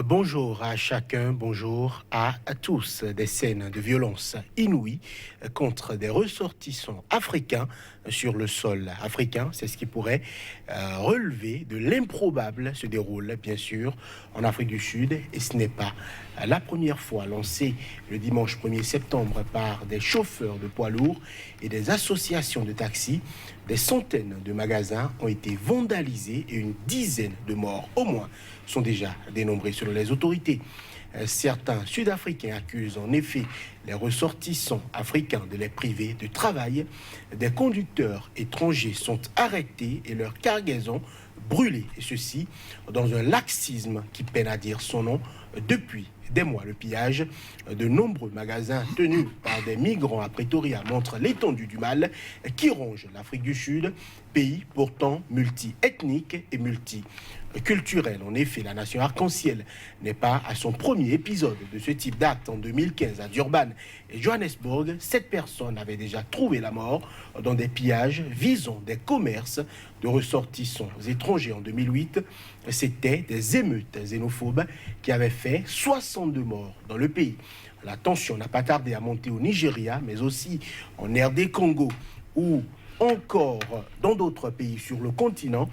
Bonjour à chacun, bonjour à tous. Des scènes de violence inouïes contre des ressortissants africains sur le sol africain, c'est ce qui pourrait relever de l'improbable, se déroule bien sûr en Afrique du Sud, et ce n'est pas la première fois. Lancée le dimanche 1er septembre par des chauffeurs de poids lourds et des associations de taxis, des centaines de magasins ont été vandalisés et une dizaine de morts au moins sont déjà dénombrés selon les autorités. Certains Sud-Africains accusent en effet les ressortissants africains de les priver de travail. Des conducteurs étrangers sont arrêtés et leurs cargaisons brûlées, et ceci dans un laxisme qui peine à dire son nom depuis des mois. Le pillage de nombreux magasins tenus par des migrants à Pretoria montre l'étendue du mal qui ronge l'Afrique du Sud, pays pourtant multi-ethnique et multiculturel. En effet, la nation arc-en-ciel n'est pas à son premier épisode de ce type d'acte. En 2015, à Durban et Johannesburg, 7 personnes avaient déjà trouvé la mort dans des pillages visant des commerces de ressortissants étrangers. En 2008, c'était des émeutes xénophobes qui avaient fait 62 morts dans le pays. La tension n'a pas tardé à monter au Nigeria, mais aussi en RD Congo ou encore dans d'autres pays sur le continent.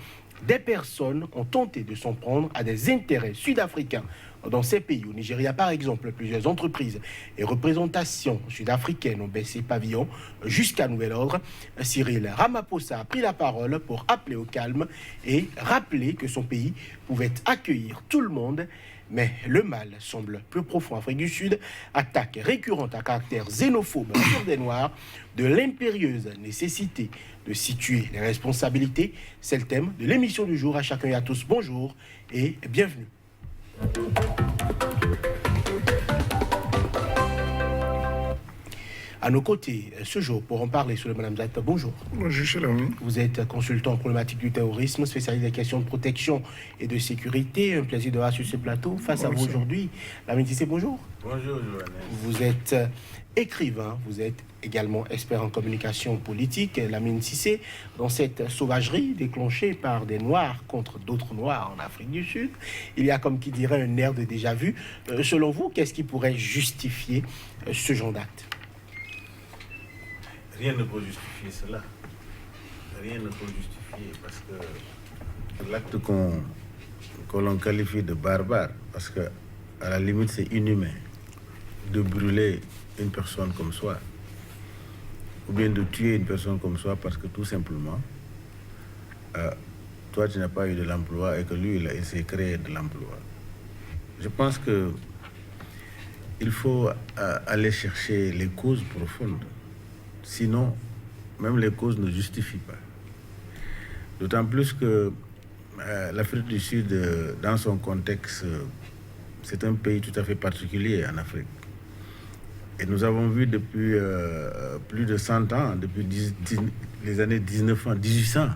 Des personnes ont tenté de s'en prendre à des intérêts sud-africains dans ces pays. Au Nigeria, par exemple, plusieurs entreprises et représentations sud-africaines ont baissé pavillon jusqu'à nouvel ordre. Cyril Ramaphosa a pris la parole pour appeler au calme et rappeler que son pays pouvait accueillir tout le monde. Mais le mal semble plus profond. Afrique du Sud, attaque récurrente à caractère xénophobe sur des Noirs, de l'impérieuse nécessité de situer les responsabilités. C'est le thème de l'émission du jour. À chacun et à tous, bonjour et bienvenue. À nos côtés, ce jour, pour en parler, sur le Madame Zata, bonjour. Bonjour, cher ami. Vous êtes consultant en problématique du terrorisme, spécialiste des questions de protection et de sécurité. Un plaisir de voir sur ce plateau. Face à vous aujourd'hui, Lamine Cissé, bonjour. Bonjour, Johannes. Vous êtes écrivain, vous êtes également expert en communication politique. Lamine Cissé, dans cette sauvagerie déclenchée par des Noirs contre d'autres Noirs en Afrique du Sud, il y a, comme qui dirait, un air de déjà-vu. Selon vous, qu'est-ce qui pourrait justifier ce genre d'acte ? Rien ne peut justifier cela. Rien ne peut justifier parce que l'acte que l'on qualifie de barbare, parce que à la limite c'est inhumain de brûler une personne comme soi, ou bien de tuer une personne comme soi parce que tout simplement, toi tu n'as pas eu de l'emploi et que lui il s'est créé de l'emploi. Je pense que il faut aller chercher les causes profondes. Sinon, même les causes ne justifient pas. D'autant plus que l'Afrique du Sud, dans son contexte, c'est un pays tout à fait particulier en Afrique. Et nous avons vu depuis plus de 100 ans, depuis les années 1800,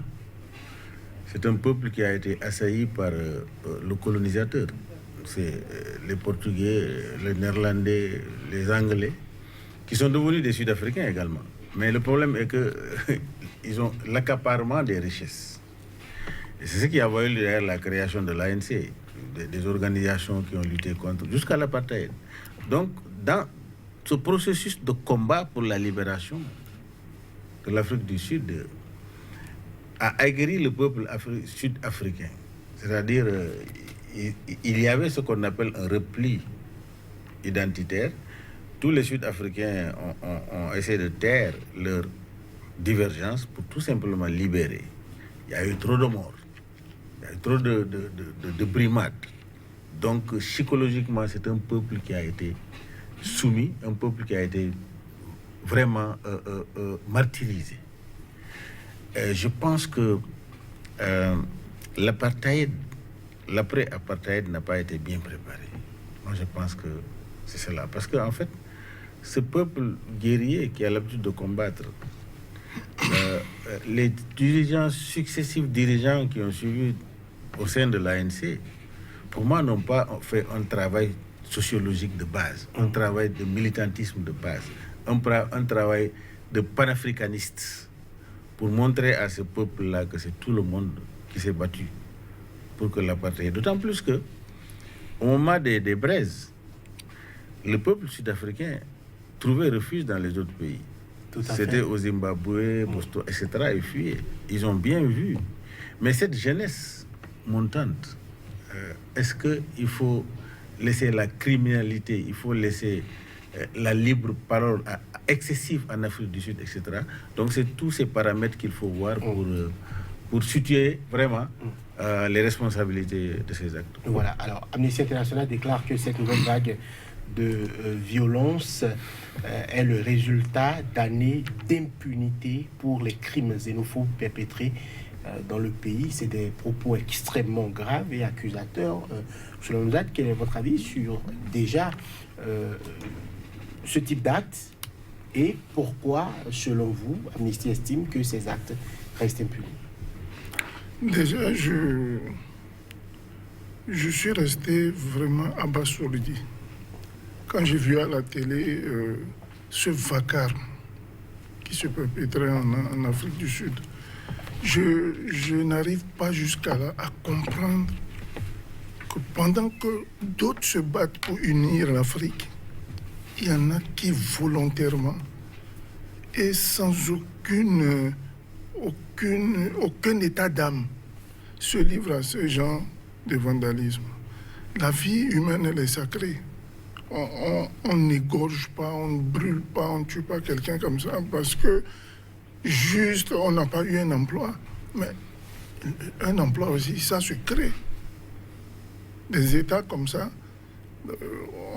c'est un peuple qui a été assailli par le colonisateur. C'est les Portugais, les Néerlandais, les Anglais, qui sont devenus des Sud-Africains également. Mais le problème est qu'ils ont l'accaparement des richesses. Et c'est ce qui a valu derrière la création de l'ANC, des organisations qui ont lutté contre, jusqu'à l'apartheid. Donc, dans ce processus de combat pour la libération de l'Afrique du Sud, a aguerri le peuple sud-africain. C'est-à-dire, il y avait ce qu'on appelle un repli identitaire. Tous les Sud-Africains ont essayé de taire leur divergence pour tout simplement libérer. Il y a eu trop de morts, il y a eu trop de brimades. Donc, psychologiquement, c'est un peuple qui a été soumis, un peuple qui a été vraiment martyrisé. Je pense que l'après-apartheid n'a pas été bien préparé. Moi, je pense que c'est cela. Parce qu'en fait, ce peuple guerrier qui a l'habitude de combattre, les successifs dirigeants qui ont suivi au sein de l'ANC, pour moi, n'ont pas fait un travail sociologique de base, un travail de militantisme de base, un travail de panafricaniste pour montrer à ce peuple-là que c'est tout le monde qui s'est battu pour que l'apartheid. D'autant plus que au moment des braises, le peuple sud-africain trouvait refuge dans les autres pays. C'était au Zimbabwe, Boston, etc. Ils fuyaient. Ils ont bien vu. Mais cette jeunesse montante, est-ce qu'il faut laisser la criminalité, il faut laisser la libre parole excessive en Afrique du Sud, etc. Donc c'est tous ces paramètres qu'il faut voir pour situer vraiment les responsabilités de ces actes. Voilà, alors Amnesty International déclare que cette nouvelle vague de violence est le résultat d'années d'impunité pour les crimes xénophobes perpétrés dans le pays. C'est des propos extrêmement graves et accusateurs. Selon nous, quel est votre avis sur déjà ce type d'actes et pourquoi, selon vous, Amnesty estime que ces actes restent impunis? Déjà, je suis resté vraiment abasourdi quand j'ai vu à la télé ce vacarme qui se perpétrait en Afrique du Sud. Je n'arrive pas jusqu'à là à comprendre que pendant que d'autres se battent pour unir l'Afrique, il y en a qui volontairement et sans aucun état d'âme se livrent à ce genre de vandalisme. La vie humaine, elle est sacrée. On n'égorge pas, on ne brûle pas, on ne tue pas quelqu'un comme ça parce que juste on n'a pas eu un emploi. Mais un emploi aussi, ça se crée. Des États comme ça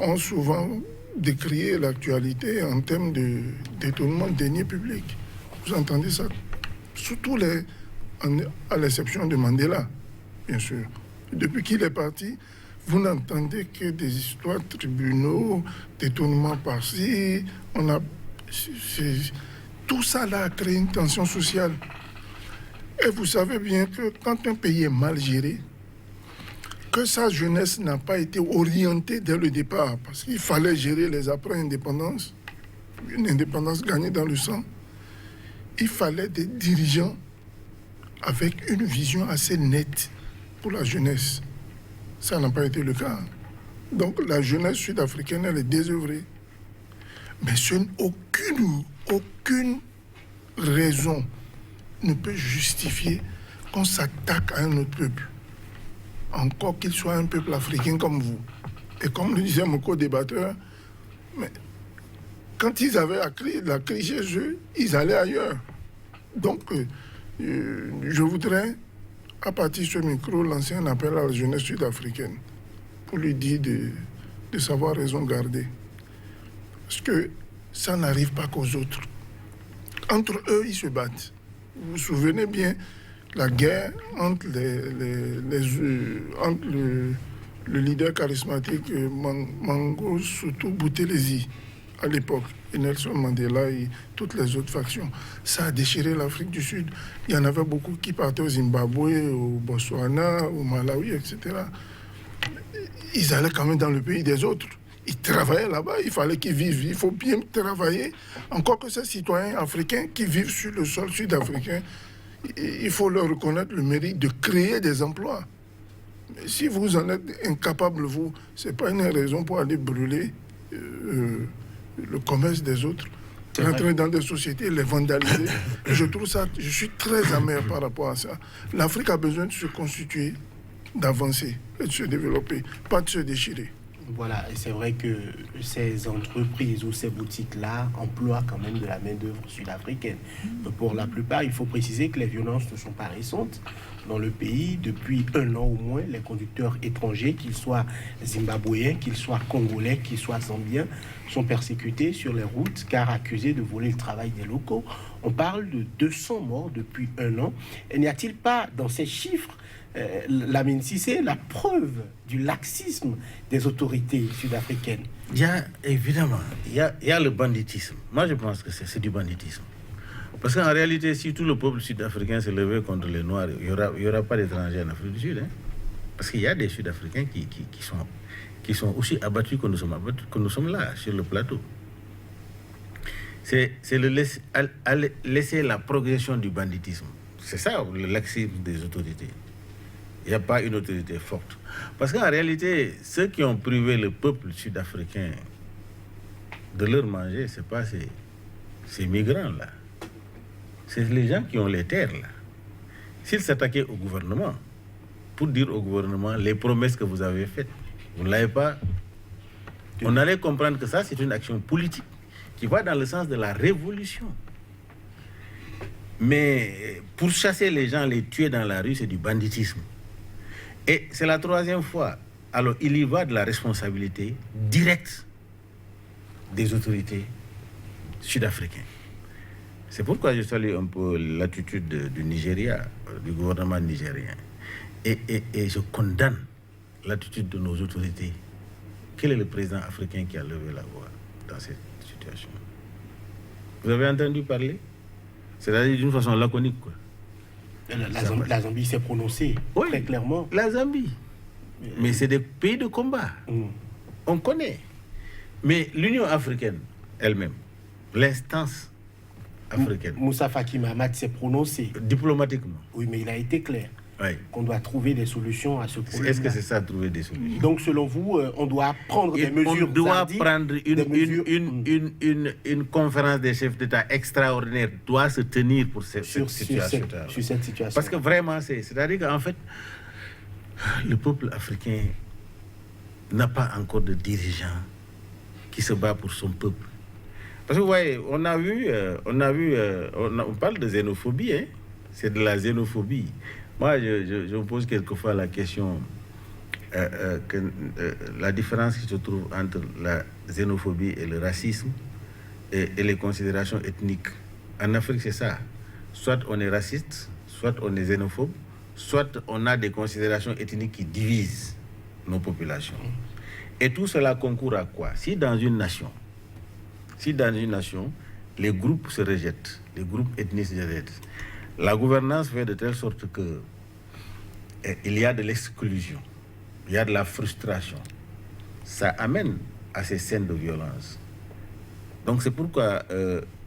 ont souvent décrié l'actualité en termes de détournement de deniers publics. Vous entendez ça? Surtout à l'exception de Mandela, bien sûr. Depuis qu'il est parti, vous n'entendez que des histoires de tribunaux, détournements par-ci. Tout ça là a créé une tension sociale. Et vous savez bien que quand un pays est mal géré, que sa jeunesse n'a pas été orientée dès le départ, parce qu'il fallait gérer les après-indépendances, une indépendance gagnée dans le sang, il fallait des dirigeants avec une vision assez nette pour la jeunesse. Ça n'a pas été le cas. Donc la jeunesse sud-africaine, elle est désœuvrée. Mais aucune raison ne peut justifier qu'on s'attaque à un autre peuple, encore qu'il soit un peuple africain comme vous. Et comme le disait mon co-débatteur, mais quand ils avaient la crise chez eux, ils allaient ailleurs. Donc, je voudrais, à partir de ce micro, lancer un appel à la jeunesse sud-africaine pour lui dire de savoir raison garder. Parce que ça n'arrive pas qu'aux autres. Entre eux, ils se battent. Vous vous souvenez bien, la guerre entre entre le leader charismatique Mangosuthu Buthelezi à l'époque, et Nelson Mandela et toutes les autres factions. Ça a déchiré l'Afrique du Sud. Il y en avait beaucoup qui partaient au Zimbabwe, au Botswana, au Malawi, etc. Ils allaient quand même dans le pays des autres. Ils travaillaient là-bas, il fallait qu'ils vivent. Il faut bien travailler. Encore que ces citoyens africains qui vivent sur le sol sud-africain, il faut leur reconnaître le mérite de créer des emplois. Mais si vous en êtes incapable, vous, ce n'est pas une raison pour aller brûler le commerce des autres, rentrer dans des sociétés, les vandaliser. Je suis très amer par rapport à ça. L'Afrique a besoin de se constituer, d'avancer et de se développer, pas de se déchirer. Voilà, et c'est vrai que ces entreprises ou ces boutiques-là emploient quand même de la main-d'œuvre sud-africaine. Pour la plupart, il faut préciser que les violences ne sont pas récentes. Dans le pays, depuis 1 an au moins, les conducteurs étrangers, qu'ils soient zimbabwéens, qu'ils soient congolais, qu'ils soient zambiens, sont persécutés sur les routes car accusés de voler le travail des locaux. On parle de 200 morts depuis 1 an. Et n'y a-t-il pas dans ces chiffres Lamine Cissé, la preuve du laxisme des autorités sud-africaines? Il y a évidemment, il y a le banditisme. Moi, je pense que c'est du banditisme. Parce qu'en réalité, si tout le peuple sud-africain se levait contre les Noirs, il n'y aura pas d'étrangers en Afrique du Sud. Hein? Parce qu'il y a des Sud-Africains qui sont aussi abattus que nous sommes là, sur le plateau. C'est laisser la progression du banditisme. C'est ça le laxisme des autorités. Il n'y a pas une autorité forte. Parce qu'en réalité, ceux qui ont privé le peuple sud-africain de leur manger, ce n'est pas ces migrants-là. C'est les gens qui ont les terres, là. S'ils s'attaquaient au gouvernement, pour dire au gouvernement les promesses que vous avez faites, vous ne l'avez pas. On allait comprendre que ça, c'est une action politique qui va dans le sens de la révolution. Mais pour chasser les gens, les tuer dans la rue, c'est du banditisme. Et c'est la troisième fois. Alors, il y va de la responsabilité directe des autorités sud-africaines. C'est pourquoi je salue un peu l'attitude du Nigeria, du gouvernement nigérien. Et je condamne l'attitude de nos autorités. Quel est le président africain qui a levé la voix dans cette situation? Vous avez entendu parler? C'est-à-dire d'une façon laconique, quoi. La Zambie s'est prononcée très clairement. La Zambie. Mais c'est des pays de combat. On connaît. Mais l'Union africaine elle-même, l'instance africaine. Moussa Faki Mahamat s'est prononcé. Diplomatiquement. Oui, mais il a été clair. Oui. Qu'on doit trouver des solutions à ce problème. Est-ce que c'est ça, trouver des solutions? Donc, selon vous, on doit prendre des mesures. On doit prendre une conférence des chefs d'État extraordinaire doit se tenir pour cette situation. Sur cette situation. Parce que vraiment, c'est-à-dire qu'en fait, le peuple africain n'a pas encore de dirigeant qui se bat pour son peuple. Parce que vous voyez, on parle de xénophobie, hein? C'est de la xénophobie. Moi, je me pose quelquefois la question, la différence qui se trouve entre la xénophobie et le racisme et les considérations ethniques. En Afrique, c'est ça. Soit on est raciste, soit on est xénophobe, soit on a des considérations ethniques qui divisent nos populations. Et tout cela concourt à quoi? Si dans une nation, les groupes se rejettent, les groupes ethniques se rejettent, la gouvernance fait de telle sorte que il y a de l'exclusion, il y a de la frustration. Ça amène à ces scènes de violence. Donc c'est pourquoi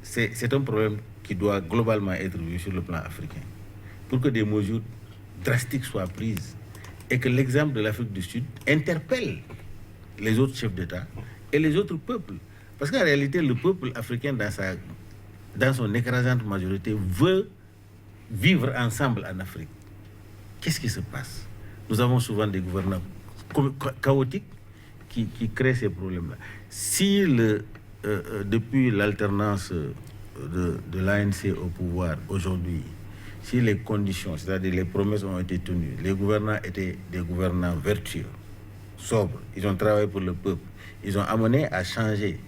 c'est un problème qui doit globalement être vu sur le plan africain. Pour que des mesures drastiques soient prises et que l'exemple de l'Afrique du Sud interpelle les autres chefs d'État et les autres peuples. Parce qu'en réalité, le peuple africain, dans son écrasante majorité, veut vivre ensemble en Afrique. Qu'est-ce qui se passe? Nous avons souvent des gouvernements chaotiques qui créent ces problèmes-là. Si depuis l'alternance de l'ANC au pouvoir aujourd'hui, si les conditions, c'est-à-dire les promesses ont été tenues, les gouvernants étaient des gouvernants vertueux, sobres, ils ont travaillé pour le peuple, ils ont amené à changer,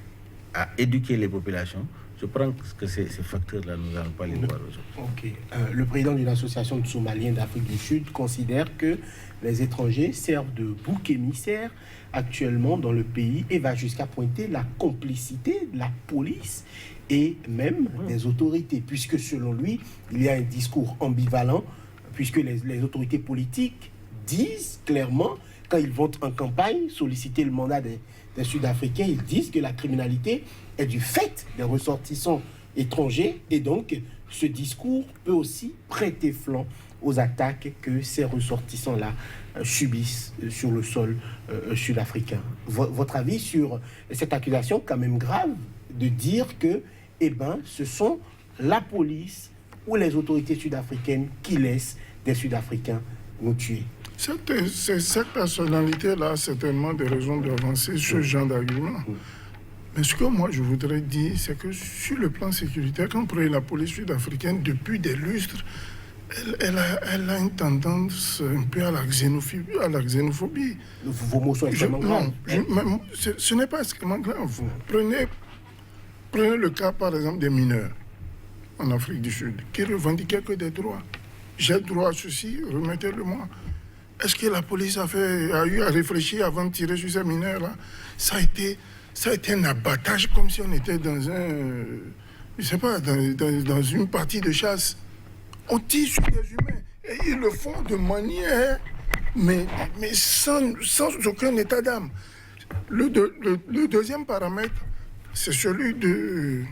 à éduquer les populations. Je pense que ces facteurs-là, nous n'allons pas les voir aujourd'hui. Ok. Le président d'une association de Somaliens d'Afrique du Sud considère que les étrangers servent de bouc émissaire actuellement dans le pays et va jusqu'à pointer la complicité de la police et même des autorités, puisque selon lui, il y a un discours ambivalent, puisque les autorités politiques disent clairement, quand ils vont en campagne solliciter le mandat des Sud-Africains, ils disent que la criminalité est du fait des ressortissants étrangers et donc ce discours peut aussi prêter flanc aux attaques que ces ressortissants-là subissent sur le sol sud-africain. Votre avis sur cette accusation quand même grave de dire que ce sont la police ou les autorités sud-africaines qui laissent des Sud-Africains nous tuer? Cette personnalité-là a certainement des raisons d'avancer ce genre d'argument. Mais ce que moi je voudrais dire, c'est que sur le plan sécuritaire, quand on prend la police sud-africaine, depuis des lustres, elle a une tendance un peu à la xénophobie. Vos mots sont extrêmement graves. Non, ce n'est pas extrêmement grave. Prenez le cas, par exemple, des mineurs en Afrique du Sud, qui revendiquaient que des droits. J'ai le droit à ceci, remettez-le-moi. Est-ce que la police a eu à réfléchir avant de tirer sur ces mineurs-là? Ça a été un abattage comme si on était dans dans une partie de chasse. On tire sur des humains et ils le font de manière, mais sans aucun état d'âme. Le deuxième paramètre, c'est celui de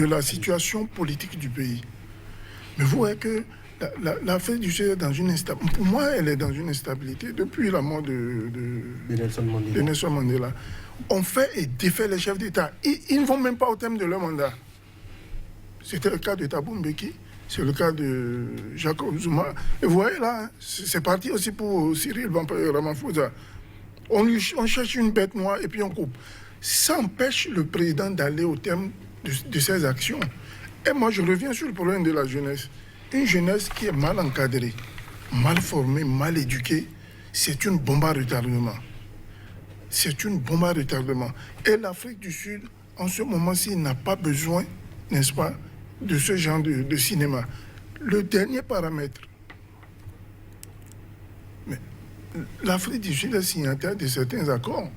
la situation politique du pays. Mais vous voyez que l'Afrique du Sud est dans une instabilité. Pour moi, elle est dans une instabilité depuis la mort de Nelson Mandela. On fait et défait les chefs d'État. Ils ne vont même pas au thème de leur mandat. C'était le cas de Thabo Mbeki, c'est le cas de Jacob Zuma. Et vous voyez là, c'est parti aussi pour Cyril Ramaphosa. On cherche une bête noire et puis on coupe. Ça empêche le président d'aller au thème de ses actions. Et moi, je reviens sur le problème de la jeunesse. Une jeunesse qui est mal encadrée, mal formée, mal éduquée, c'est une bombe à retardement. C'est une bombe à retardement. Et l'Afrique du Sud, en ce moment-ci, n'a pas besoin, n'est-ce pas, de ce genre de cinéma. Le dernier paramètre, mais l'Afrique du Sud est signataire de certains accords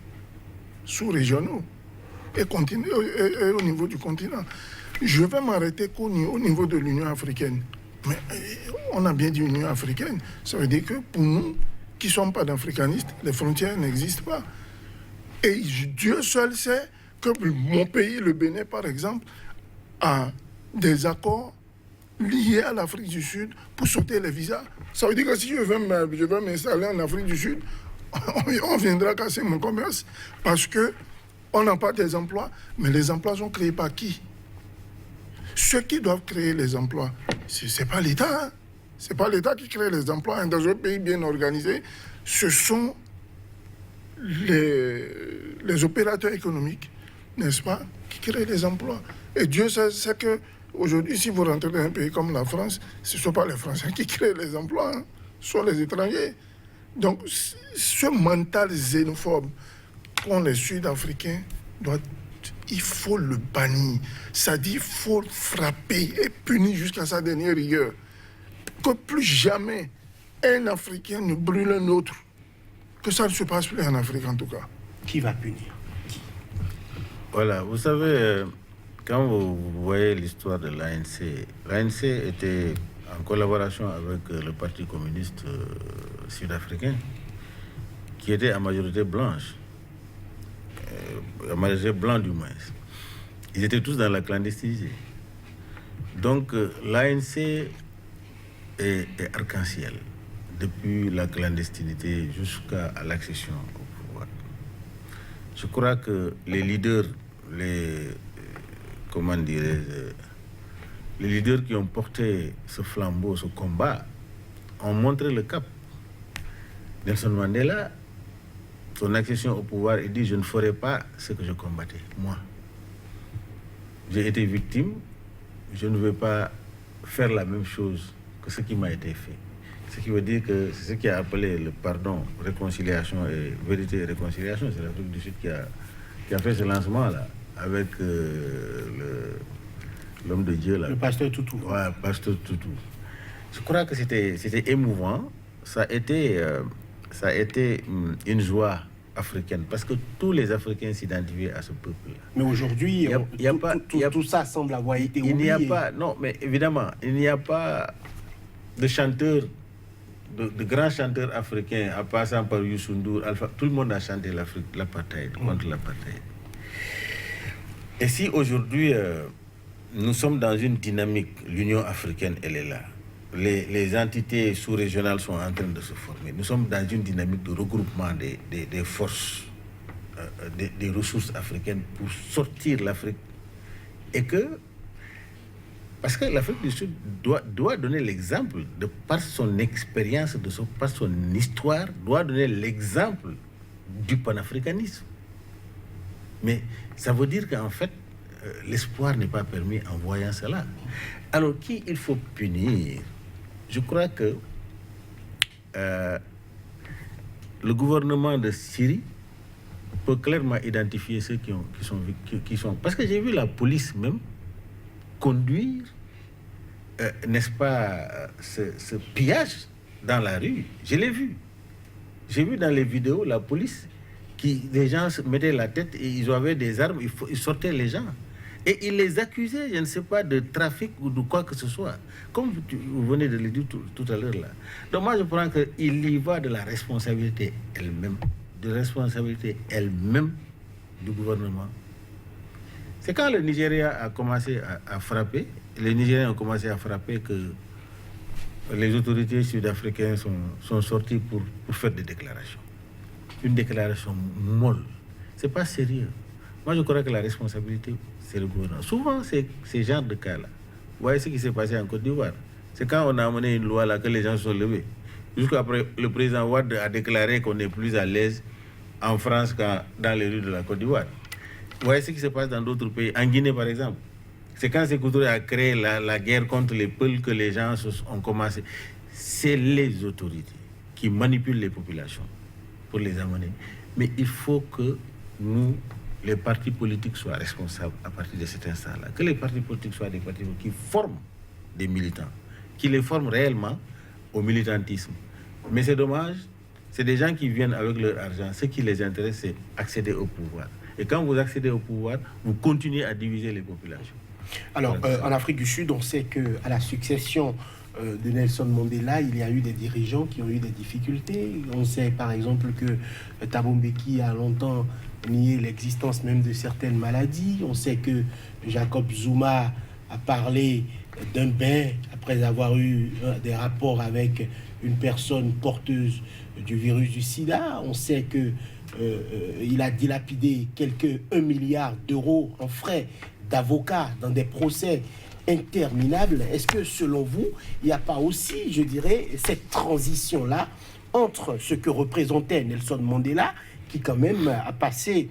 sous-régionaux et au niveau du continent. Je vais m'arrêter qu'au niveau de l'Union africaine. Mais on a bien dit Union africaine. Ça veut dire que pour nous, qui ne sommes pas d'africanistes, les frontières n'existent pas. Et Dieu seul sait que mon pays, le Bénin par exemple, a des accords liés à l'Afrique du Sud pour sauter les visas. Ça veut dire que si je veux m'installer en Afrique du Sud, on viendra casser mon commerce parce qu'on n'a pas des emplois. Mais les emplois sont créés par qui? Ceux qui doivent créer les emplois, ce n'est pas l'État. Ce n'est pas l'État qui crée les emplois. Dans un pays bien organisé, ce sont les opérateurs économiques, n'est-ce pas, qui créent les emplois. Et Dieu sait qu'aujourd'hui, si vous rentrez dans un pays comme la France, ce ne sont pas les Français qui créent les emplois, hein, ce sont les étrangers. Donc, ce mental xénophobe qu'ont les Sud-Africains, il faut le bannir. Ça dit qu'il faut frapper et punir jusqu'à sa dernière rigueur. Que plus jamais un Africain ne brûle un autre. Que ça ne se passe plus en Afrique en tout cas. Qui va punir? Voilà, vous savez, quand vous voyez l'histoire de l'ANC était en collaboration avec le Parti communiste sud-africain, qui était à majorité blanche, à majorité blanc du moins. Ils étaient tous dans la clandestinité. Donc l'ANC est arc-en-ciel, depuis la clandestinité jusqu'à l'accession au pouvoir. Je crois que les leaders, les leaders qui ont porté ce flambeau, ce combat, ont montré le cap. Nelson Mandela, son accession au pouvoir, il dit « Je ne ferai pas ce que je combattais, moi. J'ai été victime, je ne veux pas faire la même chose que ce qui m'a été fait. » Ce qui veut dire que c'est ce qui a appelé le pardon, réconciliation et vérité et réconciliation. C'est l'Afrique du Sud qui a fait ce lancement-là avec l'homme de Dieu. Là. Le pasteur Tutu. Ouais, pasteur Tutu. Je crois que c'était émouvant. Ça a été une joie africaine parce que tous les Africains s'identifiaient à ce peuple-là. Mais aujourd'hui, tout ça semble avoir été oublié. Il n'y a pas, non, mais évidemment, il n'y a pas de chanteurs, de grands chanteurs africains, en passant par Youssou N'Dour, Alpha, tout le monde a chanté l'apartheid, contre l'apartheid. Et si aujourd'hui, nous sommes dans une dynamique, l'Union africaine, elle est là. Les entités sous-régionales sont en train de se former. Nous sommes dans une dynamique de regroupement des forces, des ressources africaines pour sortir l'Afrique. Et que, parce que l'Afrique du Sud doit donner l'exemple, de par son expérience, par son histoire, doit donner l'exemple du panafricanisme. Mais ça veut dire qu'en fait, l'espoir n'est pas permis en voyant cela. Alors, qui il faut punir? Je crois que le gouvernement de Syrie peut clairement identifier ceux qui sont... Parce que j'ai vu la police même conduire, n'est-ce pas, ce pillage dans la rue. Je l'ai vu. J'ai vu dans les vidéos la police les gens se mettaient la tête et ils avaient des armes, ils sortaient les gens. Et ils les accusaient, je ne sais pas, de trafic ou de quoi que ce soit. Comme vous venez de le dire tout à l'heure là. Donc moi je pense qu'il y va de la responsabilité elle-même, du gouvernement. C'est quand le Nigeria a commencé à frapper, les Nigériens ont commencé à frapper que les autorités sud-africaines sont sorties pour faire des déclarations. Une déclaration molle. Ce n'est pas sérieux. Moi, je crois que la responsabilité, c'est le gouvernement. Souvent, c'est ce genre de cas-là. Vous voyez ce qui s'est passé en Côte d'Ivoire. C'est quand on a amené une loi là que les gens se sont levés. Jusqu'après, le président Wade a déclaré qu'on est plus à l'aise en France qu'en dans les rues de la Côte d'Ivoire. Vous voyez ce qui se passe dans d'autres pays. En Guinée, par exemple. C'est quand Sékou Touré a créé la guerre contre les Peuls que les gens ont commencé. C'est les autorités qui manipulent les populations pour les amener. Mais il faut que nous, les partis politiques, soient responsables à partir de cet instant-là. Que les partis politiques soient des partis qui forment des militants, qui les forment réellement au militantisme. Mais c'est dommage, c'est des gens qui viennent avec leur argent. Ce qui les intéresse, c'est accéder au pouvoir. Et quand vous accédez au pouvoir, vous continuez à diviser les populations. Alors, en Afrique du Sud, on sait qu'à la succession de Nelson Mandela, il y a eu des dirigeants qui ont eu des difficultés. On sait par exemple que Thabo Mbeki a longtemps nié l'existence même de certaines maladies. On sait que Jacob Zuma a parlé d'un bain après avoir eu des rapports avec une personne porteuse du virus du sida. On sait que il a dilapidé quelques 1 milliard d'euros en frais d'avocats dans des procès interminables. Est-ce que selon vous, il n'y a pas aussi, je dirais, cette transition-là entre ce que représentait Nelson Mandela, qui quand même a passé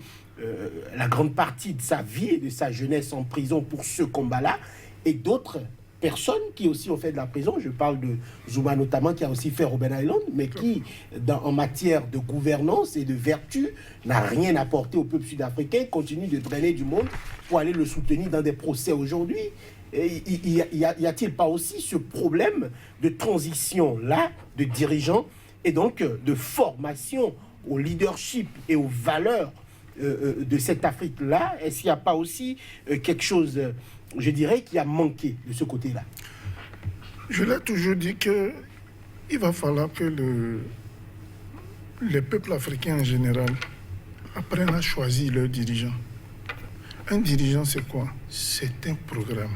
la grande partie de sa vie et de sa jeunesse en prison pour ce combat-là, et d'autres personnes qui aussi ont fait de la prison? Je parle de Zuma notamment, qui a aussi fait Robben Island, mais qui, en matière de gouvernance et de vertu, n'a rien apporté au peuple sud-africain, continue de drainer du monde pour aller le soutenir dans des procès aujourd'hui. Y a-t-il pas aussi ce problème de transition-là, de dirigeants, et donc de formation au leadership et aux valeurs de cette Afrique-là? Est-ce qu'il n'y a pas aussi quelque chose, je dirais, qui a manqué de ce côté-là? Je l'ai toujours dit qu'il va falloir que les peuples africains en général apprennent à choisir leurs dirigeants. Un dirigeant, c'est quoi? C'est un programme.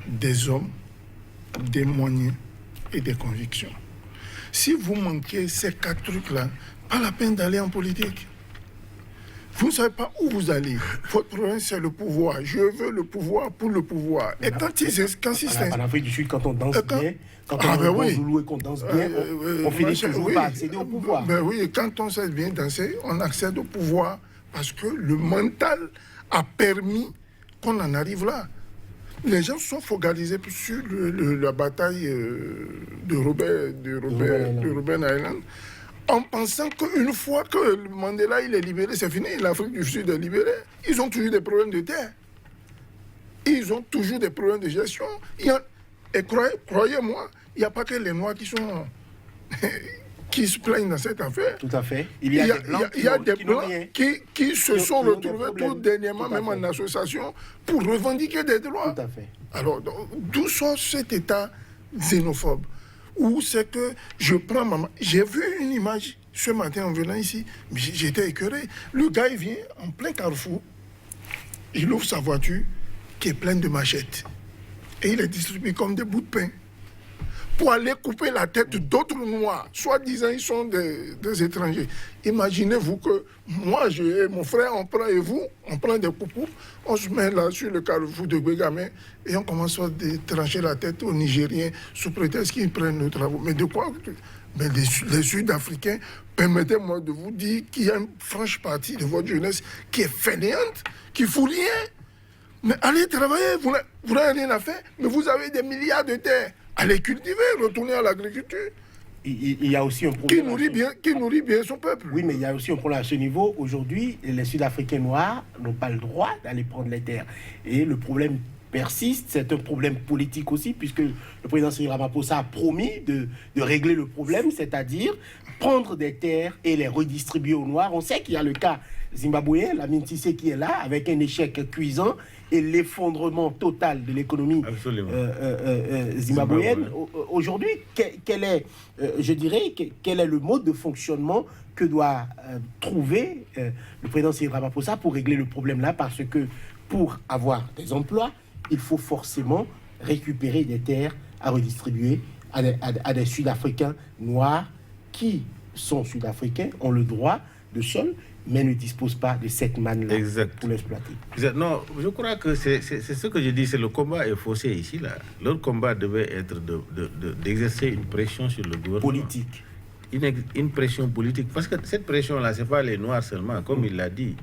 Des hommes, des moyens et des convictions. Si vous manquez ces 4 trucs-là, pas la peine d'aller en politique. Vous ne savez pas où vous allez. Votre problème, c'est le pouvoir. Je veux le pouvoir pour le pouvoir. Et quand en Afrique du Sud, quand on danse bien, quand on est bon Zoulou et qu'on danse bien, on finit toujours par accéder au pouvoir. Ben oui, quand on sait bien danser, on accède au pouvoir parce que le mental a permis qu'on en arrive là. Les gens sont focalisés sur la bataille de Robben Island, en pensant qu'une fois que Mandela il est libéré, c'est fini, l'Afrique du Sud est libérée. Ils ont toujours des problèmes de terre. Ils ont toujours des problèmes de gestion. Et croyez-moi, il n'y a pas que les Noirs qui se plaignent dans cette affaire. Tout à fait. Il y a des Blancs qui se sont retrouvés tout dernièrement, même en association, pour revendiquer des droits. Tout à fait. Alors, d'où sort cet état xénophobe? Où c'est que je prends J'ai vu une image ce matin en venant ici, mais j'étais écœuré. Le gars, il vient en plein carrefour, il ouvre sa voiture qui est pleine de machettes. Et il les distribue comme des bouts de pain pour aller couper la tête d'autres Noirs. Soi-disant, ils sont des étrangers. Imaginez-vous que moi, et mon frère, on prend, et vous, on prend des coupes, on se met là sur le carrefour de Bégamé et on commence à trancher la tête aux Nigériens sous prétexte qu'ils prennent nos travaux. Mais de quoi? Mais les Sud-Africains, permettez-moi de vous dire qu'il y a une franche partie de votre jeunesse qui est fainéante, qui ne fout rien. Mais allez travailler, vous n'avez rien à faire, mais vous avez des milliards de terres. Allez cultiver, retourner à l'agriculture. Il y a aussi un problème. Qui nourrit bien son peuple. Oui, mais il y a aussi un problème à ce niveau. Aujourd'hui, les Sud-Africains noirs n'ont pas le droit d'aller prendre les terres. Et le problème persiste. C'est un problème politique aussi, puisque le président Cyril Ramaphosa a promis de régler le problème, c'est-à-dire prendre des terres et les redistribuer aux Noirs. On sait qu'il y a le cas zimbabwéen, Lamine Cissé, qui est là, avec un échec cuisant et l'effondrement total de l'économie zimbabwéenne. Aujourd'hui, quel est le mode de fonctionnement que doit trouver le président Cyril Ramaphosa pour régler le problème-là? Parce que pour avoir des emplois, il faut forcément récupérer des terres à redistribuer à des Sud-Africains noirs qui sont Sud-Africains, ont le droit de sol, mais ne disposent pas de cette manne-là pour l'exploiter. Non, je crois que c'est ce que je dis, c'est le combat est faussé ici. Là. Leur combat devait être d'exercer une pression sur le gouvernement. Politique. Une pression politique. Parce que cette pression-là, ce n'est pas les Noirs seulement, comme il l'a dit.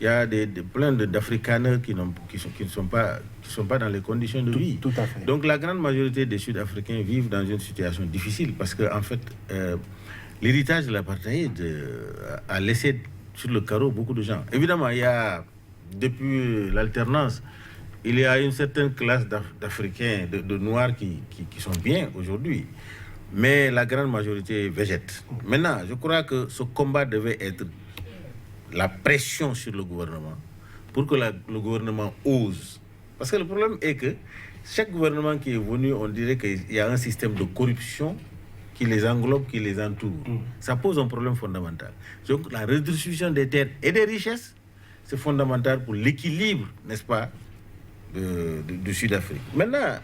Il y a plein d'Africains qui ne sont pas dans les conditions de vie. Tout à fait. Donc la grande majorité des Sud-Africains vivent dans une situation difficile parce qu'en fait, l'héritage de l'apartheid a laissé sur le carreau beaucoup de gens. Évidemment, il y a, depuis l'alternance, il y a une certaine classe d'Africains, de Noirs qui sont bien aujourd'hui. Mais la grande majorité végète. Maintenant, je crois que ce combat devait être la pression sur le gouvernement pour que le gouvernement ose. Parce que le problème est que chaque gouvernement qui est venu, on dirait qu'il y a un système de corruption qui les englobe, qui les entoure. Ça pose un problème fondamental. Donc la redistribution des terres et des richesses, c'est fondamental pour l'équilibre, n'est-ce pas, du Sud-Afrique. Maintenant,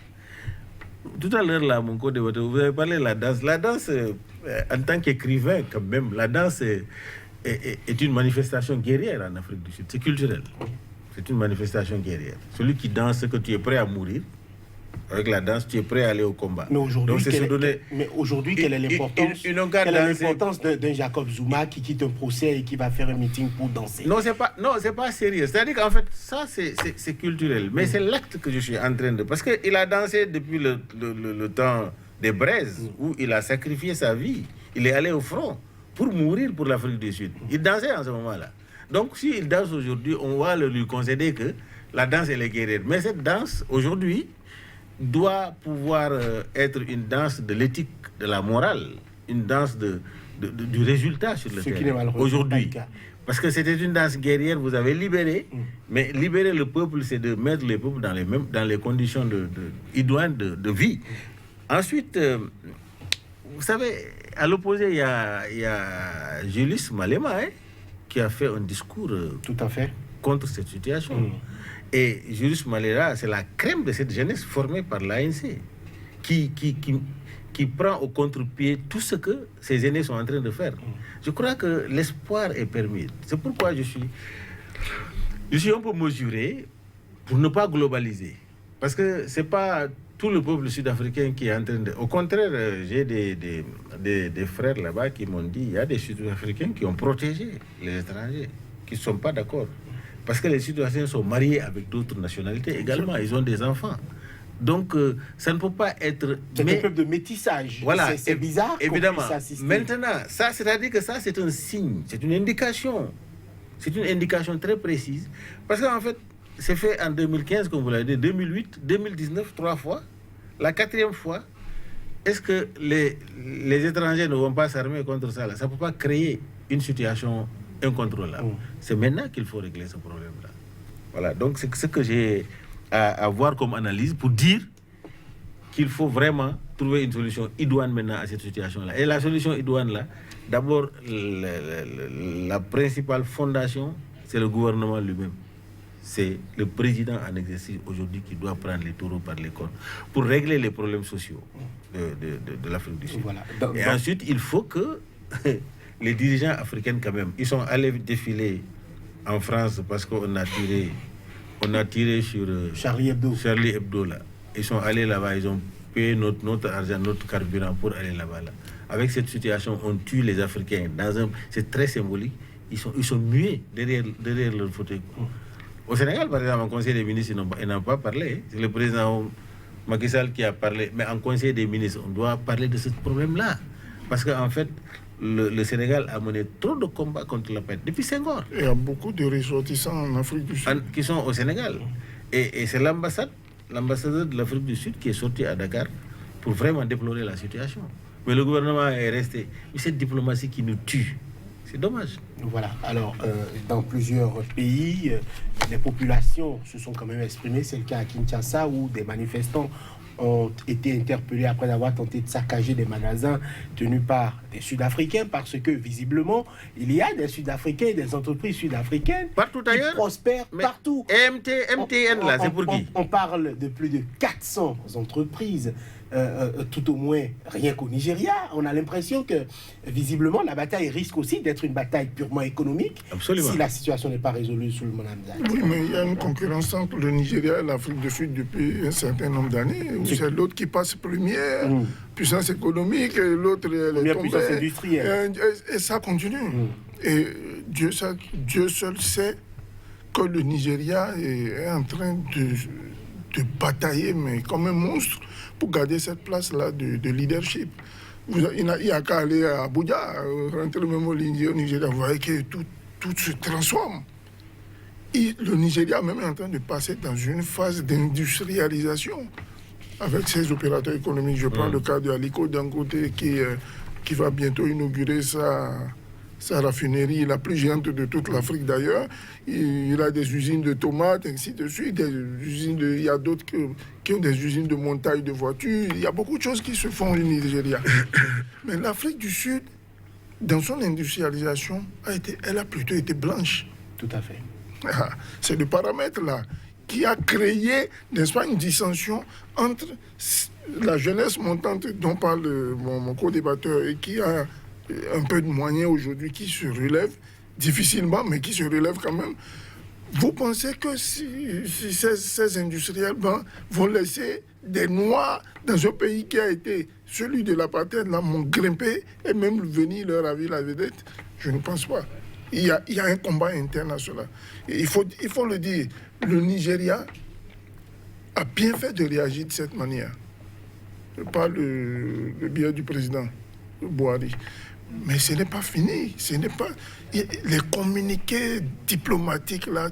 tout à l'heure, là, mon code, vous avez parlé de la danse. La danse, en tant qu'écrivain, quand même, la danse est une manifestation guerrière en Afrique du Sud. C'est culturel. C'est une manifestation guerrière. Celui qui danse, c'est que tu es prêt à mourir. Avec la danse, tu es prêt à aller au combat. Mais aujourd'hui, quelle est l'importance d'un Jacob Zuma qui quitte un procès et qui va faire un meeting pour danser? Non, c'est pas sérieux. C'est-à-dire qu'en fait, ça, c'est culturel. Mais c'est l'acte que je suis en train de... Parce qu'il a dansé depuis le temps des braises, où il a sacrifié sa vie. Il est allé au front pour mourir pour l'Afrique du Sud. Il dansait en ce moment-là. Donc, s'il danse aujourd'hui, on va lui concéder que la danse, elle est guerrière. Mais cette danse, aujourd'hui, doit pouvoir être une danse de l'éthique, de la morale, une danse du résultat sur le terrain. Aujourd'hui, parce que c'était une danse guerrière, vous avez libéré, mais libérer le peuple, c'est de mettre le peuple dans les conditions idoines de vie. Ensuite, vous savez, à l'opposé, il y a Julius Malema, qui a fait un discours tout à fait contre cette situation. Et Julius Malema, c'est la crème de cette jeunesse formée par l'ANC qui prend au contre-pied tout ce que ces aînés sont en train de faire. Je crois que l'espoir est permis. C'est pourquoi je suis un peu mesuré pour ne pas globaliser. Parce que ce n'est pas tout le peuple sud-africain qui est en train de... Au contraire, j'ai des frères là-bas qui m'ont dit il y a des Sud-Africains qui ont protégé les étrangers, qui ne sont pas d'accord. Parce que les Sud-Africains sont mariés avec d'autres nationalités également, ils ont des enfants. Donc, ça ne peut pas être... C'est un peuple de métissage. Voilà, c'est bizarre. Évidemment. Maintenant, ça, c'est-à-dire que ça, c'est un signe, c'est une indication. C'est une indication très précise. Parce qu'en fait, c'est fait en 2015, comme vous l'avez dit, 2008, 2019, 3 fois. La 4e fois, est-ce que les étrangers ne vont pas s'armer contre ça là? Ça ne peut pas créer une situation incontrôlable. C'est maintenant qu'il faut régler ce problème-là. Voilà, donc c'est ce que j'ai à voir comme analyse pour dire qu'il faut vraiment trouver une solution idoine maintenant à cette situation-là. Et la solution idoine-là, d'abord, la principale fondation, c'est le gouvernement lui-même. C'est le président en exercice aujourd'hui qui doit prendre les taureaux par les cornes pour régler les problèmes sociaux de l'Afrique du Sud. Voilà. Et ensuite, il faut que les dirigeants africains, quand même, ils sont allés défiler en France parce qu'on a tiré sur Charlie Hebdo là. Ils sont allés là-bas, ils ont payé notre argent, notre carburant pour aller là-bas. Là. Avec cette situation, on tue les Africains. C'est très symbolique. Ils sont muets derrière leur fauteuil. Au Sénégal, par exemple, en Conseil des ministres, ils n'ont pas parlé. C'est le président Macky Sall qui a parlé. Mais en Conseil des ministres, on doit parler de ce problème-là. Parce qu'en fait, le Sénégal a mené trop de combats contre la paix depuis Senghor. Il y a beaucoup de ressortissants en Afrique du Sud qui sont au Sénégal. Et c'est l'ambassadeur de l'Afrique du Sud qui est sorti à Dakar pour vraiment déplorer la situation. Mais le gouvernement est resté. Mais cette diplomatie qui nous tue, c'est dommage. Voilà. Alors, dans plusieurs pays, les populations se sont quand même exprimées. C'est le cas à Kinshasa où des manifestants ont été interpellés après avoir tenté de saccager des magasins tenus par des Sud-Africains parce que, visiblement, il y a des Sud-Africains et des entreprises sud-africaines qui prospèrent partout. MTN, là, c'est pour qui? On parle de plus de 400 entreprises tout au moins rien qu'au Nigeria. On a l'impression que, visiblement, la bataille risque aussi d'être une bataille purement économique. Absolument. Si la situation n'est pas résolue sous le Monamzat. Oui, mais il y a une concurrence entre le Nigeria et l'Afrique du Sud depuis un certain nombre d'années, où c'est l'autre qui passe première, puissance économique, et l'autre est tombé. Puissance industrielle. Et ça continue. Et Dieu seul sait que le Nigeria est en train de batailler, mais comme un monstre, pour garder cette place-là de leadership. Il n'y a qu'à aller à Abuja, rentrer même au Nigeria, vous voyez que tout se transforme. Et le Nigeria même est en train de passer dans une phase d'industrialisation avec ses opérateurs économiques. Je prends le cas de Aliko Dangote qui va bientôt inaugurer sa raffinerie, la plus géante de toute l'Afrique d'ailleurs. Il a des usines de tomates, ainsi de suite. Il y a d'autres qui ont des usines de montage de voitures. Il y a beaucoup de choses qui se font au Nigeria. Mais l'Afrique du Sud, dans son industrialisation, elle a plutôt été blanche. Tout à fait. C'est le paramètre là qui a créé, n'est-ce pas, une dissension entre la jeunesse montante dont parle mon co-débatteur et qui a un peu de moyens aujourd'hui, qui se relève difficilement, mais qui se relève quand même. Vous pensez que si ces industriels vont laisser des Noirs dans un pays qui a été celui de l'apartheid, là, m'ont grimpé et même venir leur avis la vedette? Je ne pense pas. Il y a un combat interne à cela. Et il faut le dire, le Nigeria a bien fait de réagir de cette manière. Par le biais du président Buhari. Mais ce n'est pas fini. Les communiqués diplomatiques, là,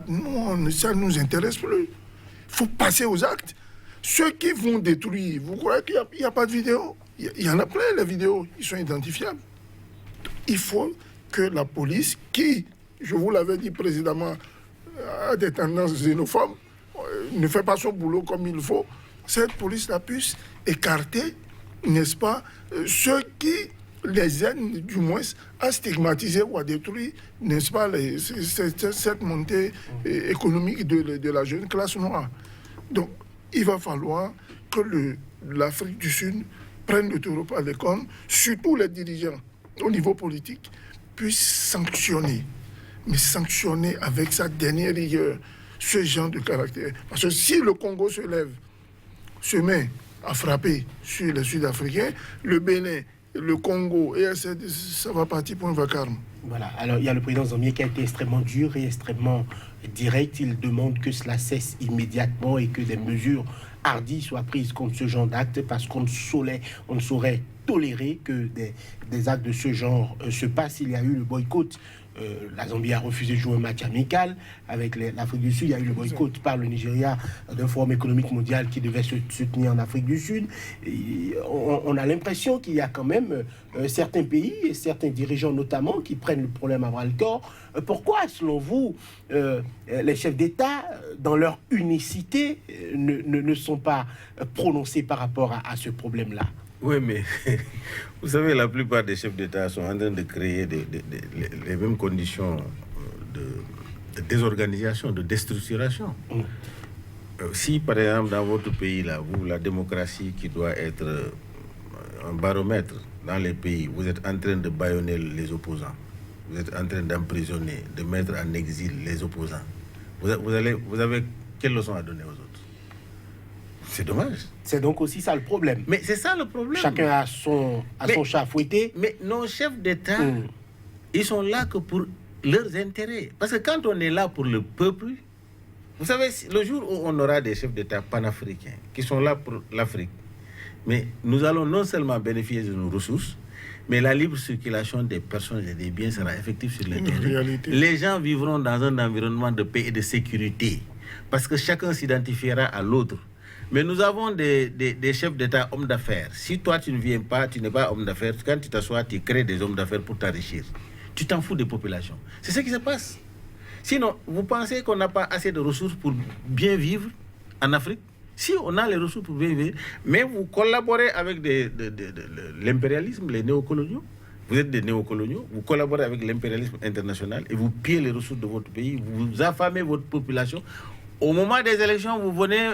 ça ne nous intéresse plus. Il faut passer aux actes. Ceux qui vont détruire, vous croyez qu'il n'y a pas de vidéo? Il y en a plein, les vidéos. Ils sont identifiables. Il faut que la police, qui, je vous l'avais dit précédemment, a des tendances xénophobes, ne fait pas son boulot comme il faut, cette police-là puisse écarter, n'est-ce pas, ceux qui les aident, du moins, à stigmatiser ou à détruire, n'est-ce pas, cette montée économique de la jeune classe noire. Donc, il va falloir que l'Afrique du Sud prenne le taureau par les cornes, surtout les dirigeants au niveau politique, puissent sanctionner, mais sanctionner avec sa dernière rigueur ce genre de caractère. Parce que si le Congo se met à frapper sur les Sud-Africains, le Bénin, le Congo, et ça va partir pour un vacarme. Voilà, alors il y a le président Zambier qui a été extrêmement dur et extrêmement direct. Il demande que cela cesse immédiatement et que des mesures hardies soient prises contre ce genre d'actes, parce qu'on ne saurait tolérer que des actes de ce genre se passent. Il y a eu le boycott. La Zambie a refusé de jouer un match amical avec l'Afrique du Sud. Il y a eu le boycott par le Nigeria d'un forum économique mondial qui devait se tenir en Afrique du Sud. Et on a l'impression qu'il y a quand même certains pays et certains dirigeants notamment qui prennent le problème à bras-le-corps. Pourquoi, selon vous, les chefs d'État, dans leur unicité, ne sont pas prononcés par rapport à ce problème-là? Oui, mais vous savez, la plupart des chefs d'État sont en train de créer les mêmes conditions de désorganisation, de déstructuration. Si, par exemple, dans votre pays, là, vous, la démocratie qui doit être un baromètre dans les pays, vous êtes en train de bâillonner les opposants, vous êtes en train d'emprisonner, de mettre en exil les opposants, vous avez quelle leçon à donner aux autres? C'est dommage. C'est donc aussi ça le problème. Mais c'est ça le problème. Chacun a son chat à fouetter. Mais nos chefs d'État, ils sont là que pour leurs intérêts. Parce que quand on est là pour le peuple, vous savez, le jour où on aura des chefs d'État panafricains qui sont là pour l'Afrique, mais nous allons non seulement bénéficier de nos ressources, mais la libre circulation des personnes et des biens sera effective sur le terrain. Les gens vivront dans un environnement de paix et de sécurité. Parce que chacun s'identifiera à l'autre. Mais nous avons des chefs d'État hommes d'affaires. Si toi, tu ne viens pas, tu n'es pas homme d'affaires, quand tu t'assois, tu crées des hommes d'affaires pour t'enrichir. Tu t'en fous des populations. C'est ce qui se passe. Sinon, vous pensez qu'on n'a pas assez de ressources pour bien vivre en Afrique? Si, on a les ressources pour bien vivre, mais vous collaborez avec l'impérialisme, les néocoloniaux. Vous êtes des néocoloniaux, vous collaborez avec l'impérialisme international et vous pillez les ressources de votre pays, vous affamez votre population. Au moment des élections, vous venez...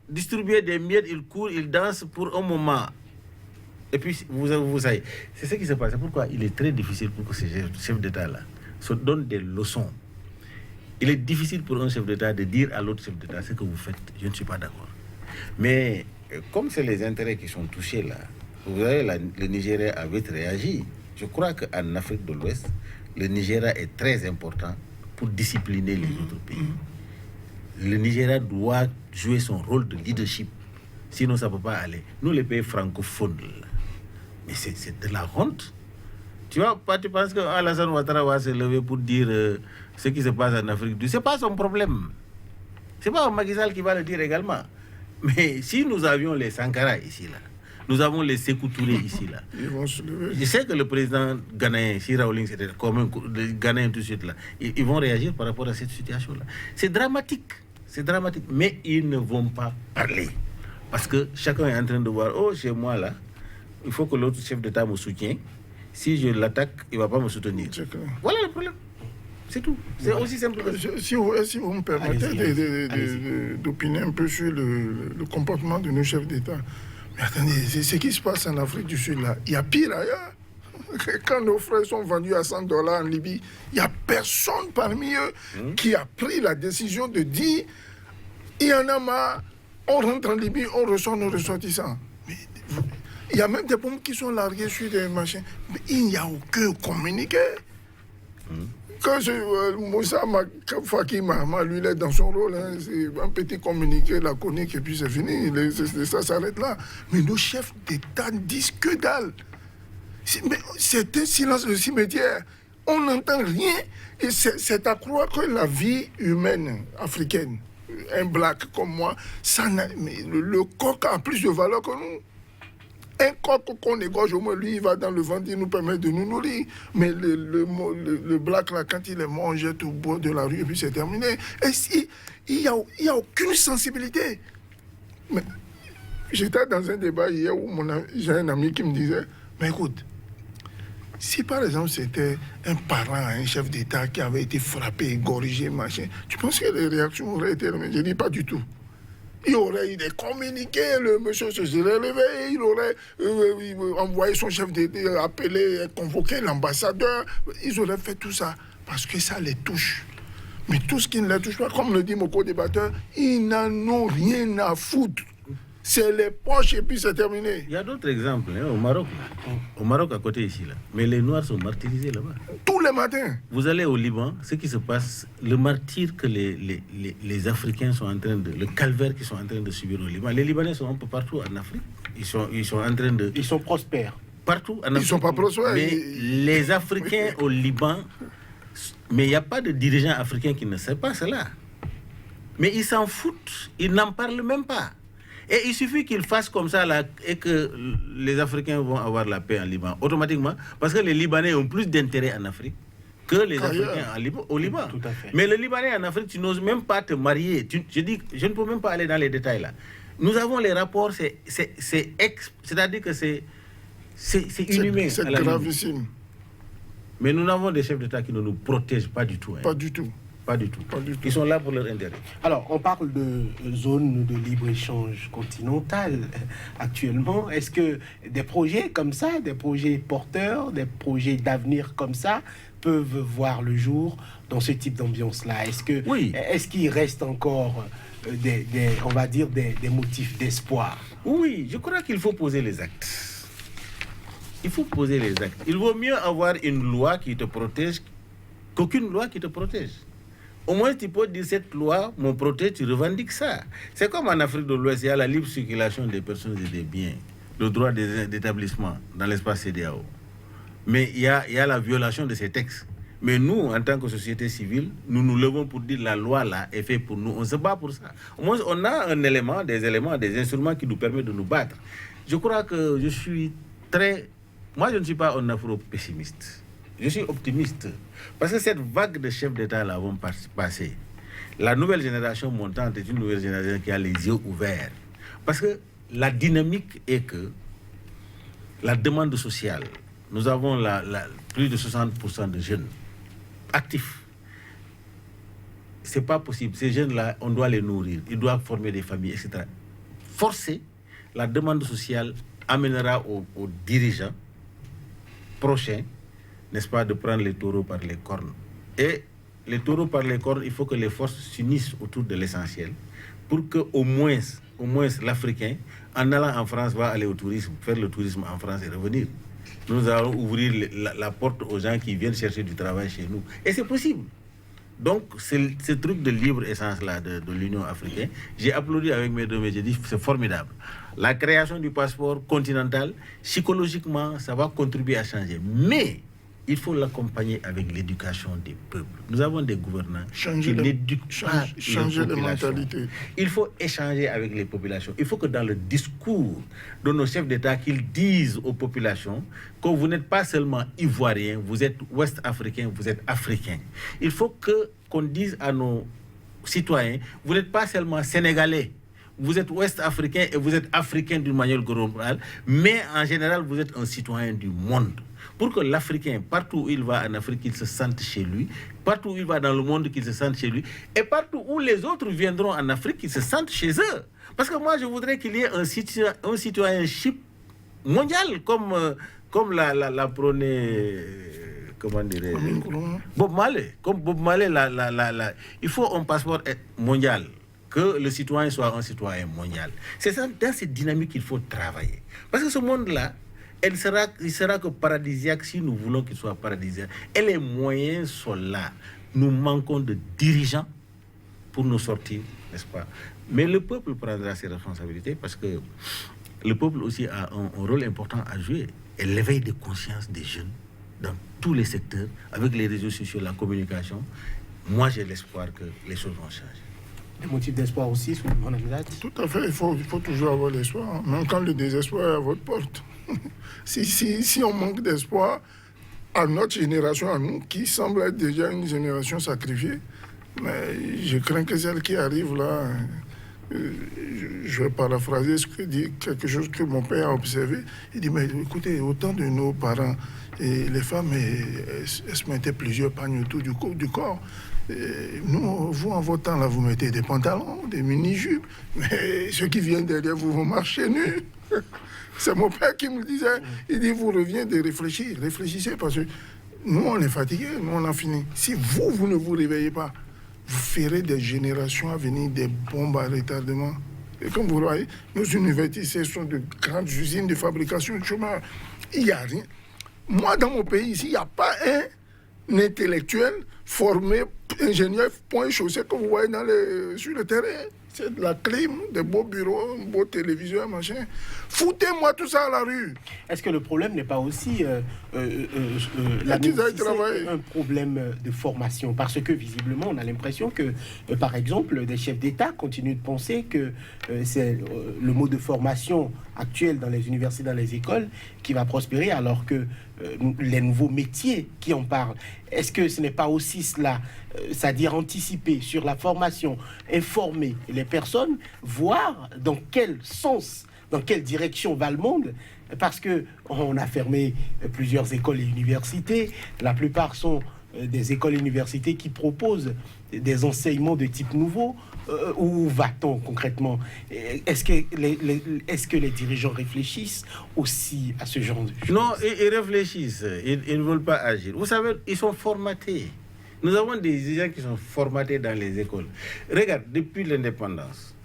distribuer des miettes, il court, il danse pour un moment. Et puis, vous savez, c'est ce qui se passe. C'est pourquoi il est très difficile pour que ces chefs d'État-là se donnent des leçons. Il est difficile pour un chef d'État de dire à l'autre chef d'État ce que vous faites. Je ne suis pas d'accord. Mais comme c'est les intérêts qui sont touchés là, vous savez, le Nigeria a vite réagi. Je crois qu'en Afrique de l'Ouest, le Nigeria est très important pour discipliner les autres pays. Le Nigeria doit jouer son rôle de leadership. Sinon, ça ne peut pas aller. Nous, les pays francophones, là, mais c'est de la honte. Tu vois, tu penses que Alassane Ouattara va se lever pour dire ce qui se passe en Afrique du Sud. Ce n'est pas son problème. Ce n'est pas Macky Sall qui va le dire également. Mais si nous avions les Sankara ici, là, nous avons les Sékou Touré ici, là. Ils vont se lever. Je sais que le président ghanéen, si Raoling, c'était comme un Ghanéen tout de suite, là, ils vont réagir par rapport à cette situation-là. C'est dramatique. C'est dramatique. Mais ils ne vont pas parler. Parce que chacun est en train de voir, oh, chez moi, là, il faut que l'autre chef d'État me soutienne. Si je l'attaque, il ne va pas me soutenir. Voilà le problème. C'est tout. C'est aussi simple que ça. Si vous me permettez d'opiner un peu sur le comportement de nos chefs d'État. Mais attendez, c'est ce qui se passe en Afrique du Sud, là. Il y a pire ailleurs. Quand nos frères sont vendus à $100 en Libye, il n'y a personne parmi eux qui a pris la décision de dire il y en a marre, on rentre en Libye, on reçoit nos ressortissants. Mais, il y a même des bombes qui sont larguées sur des machins. Mais il n'y a aucun communiqué. Quand Moussa Faki Mahama, lui, il est dans son rôle, hein, c'est un petit communiqué laconique et puis c'est fini. Ça s'arrête là. Mais nos chefs d'État disent que dalle. C'est un silence de cimetière. On n'entend rien. Et c'est à croire que la vie humaine africaine, un black comme moi, le coq a plus de valeur que nous. Un coq qu'on égorge, au moins lui, il va dans le ventre, il nous permet de nous nourrir. Mais le black, là, quand il est mort, on jette au bord de la rue et puis c'est terminé. Et il n'y a aucune sensibilité. Mais j'étais dans un débat hier où j'ai un ami qui me disait, mais écoute, si par exemple c'était un parent, un chef d'État qui avait été frappé, égorgé, machin, tu penses que les réactions auraient été... Je dis pas du tout. Il aurait eu des communiqués, le monsieur se serait levé, il aurait envoyé son chef d'État, appelé, convoqué l'ambassadeur. Ils auraient fait tout ça parce que ça les touche. Mais tout ce qui ne les touche pas, comme le dit mon co-débatteur, ils n'en ont rien à foutre. C'est les poches et puis c'est terminé. Il y a d'autres exemples, hein, au Maroc. Au Maroc, à côté ici, là. Mais les Noirs sont martyrisés là-bas. Tous les matins. Vous allez au Liban, ce qui se passe, le martyre que les Africains sont en train de... Le calvaire qu'ils sont en train de subir au Liban. Les Libanais sont un peu partout en Afrique. Ils sont en train de... Ils sont prospères. Partout en Afrique. Ils ne sont pas prospères. Mais les Africains au Liban... Mais il n'y a pas de dirigeant africain qui ne sait pas cela. Mais ils s'en foutent. Ils n'en parlent même pas. Et il suffit qu'ils fassent comme ça là, et que les Africains vont avoir la paix en Liban, automatiquement, parce que les Libanais ont plus d'intérêt en Afrique que les Africains au Liban. Tout à fait. Mais le Libanais en Afrique, tu n'oses même pas te marier. Je ne peux même pas aller dans les détails là. Nous avons les rapports, c'est-à-dire que c'est inhumain. C'est gravissime. Mais nous avons des chefs d'État qui ne nous protègent pas du tout. Hein. Pas du tout. Pas du tout. Ils sont là pour leur intérêt. Alors, on parle de zone de libre-échange continentale actuellement. Est-ce que des projets comme ça, des projets porteurs, des projets d'avenir comme ça, peuvent voir le jour dans ce type d'ambiance-là? Est-ce qu'il reste encore on va dire, des motifs d'espoir? Oui, je crois qu'il faut poser les actes. Il faut poser les actes. Il vaut mieux avoir une loi qui te protège qu'aucune loi qui te protège. Au moins, tu peux dire cette loi me protège, tu revendiques ça. C'est comme en Afrique de l'Ouest, il y a la libre circulation des personnes et des biens, le droit d'établissement dans l'espace CEDEAO. Mais il y a la violation de ces textes. Mais nous, en tant que société civile, nous nous levons pour dire la loi là est faite pour nous. On se bat pour ça. Au moins, on a des instruments qui nous permettent de nous battre. Je crois que je suis Moi, je ne suis pas un afro-pessimiste. Je suis optimiste. Parce que cette vague de chefs d'État là vont passer. La nouvelle génération montante est une nouvelle génération qui a les yeux ouverts. Parce que la dynamique est que la demande sociale, nous avons plus de 60% de jeunes actifs. C'est pas possible. Ces jeunes-là, on doit les nourrir. Ils doivent former des familles, etc. forcer, la demande sociale amènera aux dirigeants prochains, n'est-ce pas, de prendre les taureaux par les cornes. Et les taureaux par les cornes, il faut que les forces s'unissent autour de l'essentiel pour que au moins l'Africain, en allant en France, va aller au tourisme, faire le tourisme en France et revenir. Nous allons ouvrir la porte aux gens qui viennent chercher du travail chez nous. Et c'est possible. Donc, ce truc de libre essence-là de l'Union africaine, j'ai applaudi avec mes deux mains, j'ai dit c'est formidable. La création du passeport continental, psychologiquement, ça va contribuer à changer. Mais il faut l'accompagner avec l'éducation des peuples. Nous avons des gouvernants qui n'éduquent pas changer les mentalités. Il faut échanger avec les populations. Il faut que dans le discours de nos chefs d'État, qu'ils disent aux populations que vous n'êtes pas seulement ivoirien, vous êtes ouest-africain, vous êtes africain. Il faut qu'on dise à nos citoyens, vous n'êtes pas seulement sénégalais, vous êtes ouest-africain et vous êtes africain d'une manière globale, mais en général, vous êtes un citoyen du monde. Pour que l'Africain, partout où il va en Afrique, qu'il se sente chez lui, partout où il va dans le monde, qu'il se sente chez lui, et partout où les autres viendront en Afrique, qu'ils se sentent chez eux. Parce que moi, je voudrais qu'il y ait un citoyenship mondial, comme la prônait, comment dirais Bob Marley. Comme Bob Marley, il faut un passeport mondial, que le citoyen soit un citoyen mondial. C'est ça, dans cette dynamique qu'il faut travailler. Parce que ce monde-là, il sera que paradisiaque si nous voulons qu'il soit paradisiaque. Et les moyens sont là. Nous manquons de dirigeants pour nous sortir, n'est-ce pas? Mais le peuple prendra ses responsabilités parce que le peuple aussi a un rôle important à jouer. Et l'éveil de conscience des jeunes dans tous les secteurs, avec les réseaux sociaux, la communication, moi j'ai l'espoir que les choses vont changer. Des motifs d'espoir aussi, sur mon avis. Tout à fait, il faut toujours avoir l'espoir, même quand le désespoir est à votre porte. Si on manque d'espoir, à notre génération, à nous, qui semble être déjà une génération sacrifiée, mais je crains que celle qui arrive là, je vais paraphraser quelque chose que mon père a observé. Il dit, mais écoutez, autant de nos parents, et les femmes, elles se mettaient plusieurs pagnes autour du corps. Nous, vous, en votre temps, là, vous mettez des pantalons, des mini-jupes, mais ceux qui viennent derrière vous vont marcher nus. C'est mon père qui me disait. Il dit, vous revenez de réfléchir. Réfléchissez parce que nous, on est fatigués, nous, on a fini. Si vous ne vous réveillez pas, vous ferez des générations à venir des bombes à retardement. Et comme vous voyez, nos universités sont de grandes usines de fabrication de chômage. Il n'y a rien. Moi, dans mon pays, ici, il n'y a pas un intellectuel formé, ingénieur, point chaussé, que vous voyez sur le terrain. C'est de la clim, des beaux bureaux, un beau téléviseur, machin. Foutez-moi tout ça à la rue. Est-ce que le problème n'est pas aussi un problème de formation? Parce que visiblement, on a l'impression que, par exemple, des chefs d'État continuent de penser que c'est le mot de formation actuel dans les universités, dans les écoles, qui va prospérer, alors que les nouveaux métiers qui en parlent. Est-ce que ce n'est pas aussi cela, c'est-à-dire anticiper sur la formation, informer les personnes, voir dans quel sens, dans quelle direction va le monde? Parce qu'on a fermé plusieurs écoles et universités. La plupart sont des écoles et universités qui proposent des enseignements de type nouveau. Où va-t-on concrètement? Est-ce que les dirigeants réfléchissent aussi à ce genre de choses? Non, ils réfléchissent. Ils ne veulent pas agir. Vous savez, ils sont formatés. Nous avons des gens qui sont formatés dans les écoles. Regarde, depuis l'indépendance,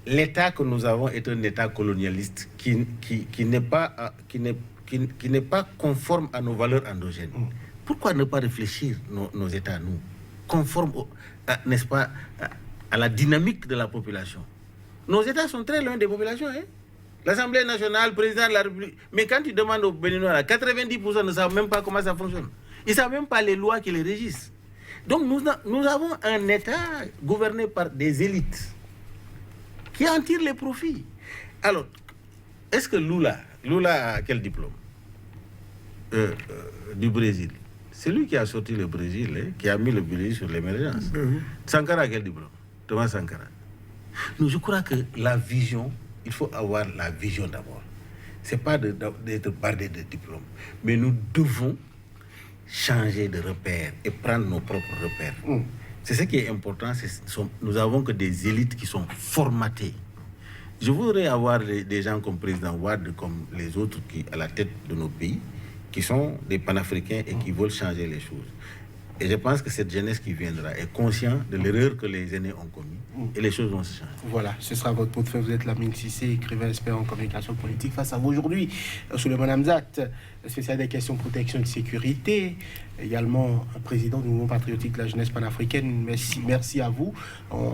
l'État que nous avons est un État colonialiste qui n'est pas conforme à nos valeurs endogènes. Pourquoi ne pas réfléchir nos États, nous, conformes, n'est-ce pas, à la dynamique de la population? Nos États sont très loin des populations. L'Assemblée nationale, le président de la République. Mais quand tu demandes aux Béninois, 90% ne savent même pas comment ça fonctionne. Ils ne savent même pas les lois qui les régissent. Donc nous avons un État gouverné par des élites qui en tirent les profits. Alors, est-ce que Lula a quel diplôme du Brésil? C'est lui qui a sorti le Brésil, qui a mis le Brésil sur l'émergence. Sankara a quel diplôme? Thomas Sankara. Je crois que la vision, il faut avoir la vision d'abord. Ce n'est pas d'être bardé de diplômes. Mais nous devons changer de repères et prendre nos propres repères. C'est ce qui est important. Nous avons que des élites qui sont formatées. Je voudrais avoir des gens comme président Wade, comme les autres qui à la tête de nos pays, qui sont des panafricains et qui veulent changer les choses. Et je pense que cette jeunesse qui viendra est consciente de l'erreur que les aînés ont commise et les choses vont se changer. Voilà, ce sera votre pot de feu. Vous êtes Lamine Cissé, écrivain expert en communication politique. Face à vous aujourd'hui, Souleymane Hamzat, spécialiste des questions de protection et de sécurité, également président du mouvement patriotique de la jeunesse panafricaine. Merci à vous.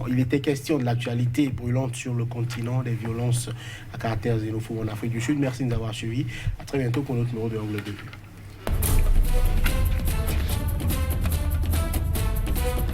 Il était question de l'actualité brûlante sur le continent, des violences à caractère xénophobe en Afrique du Sud. Merci de nous avoir suivis. À très bientôt pour notre numéro de Angle de Vue.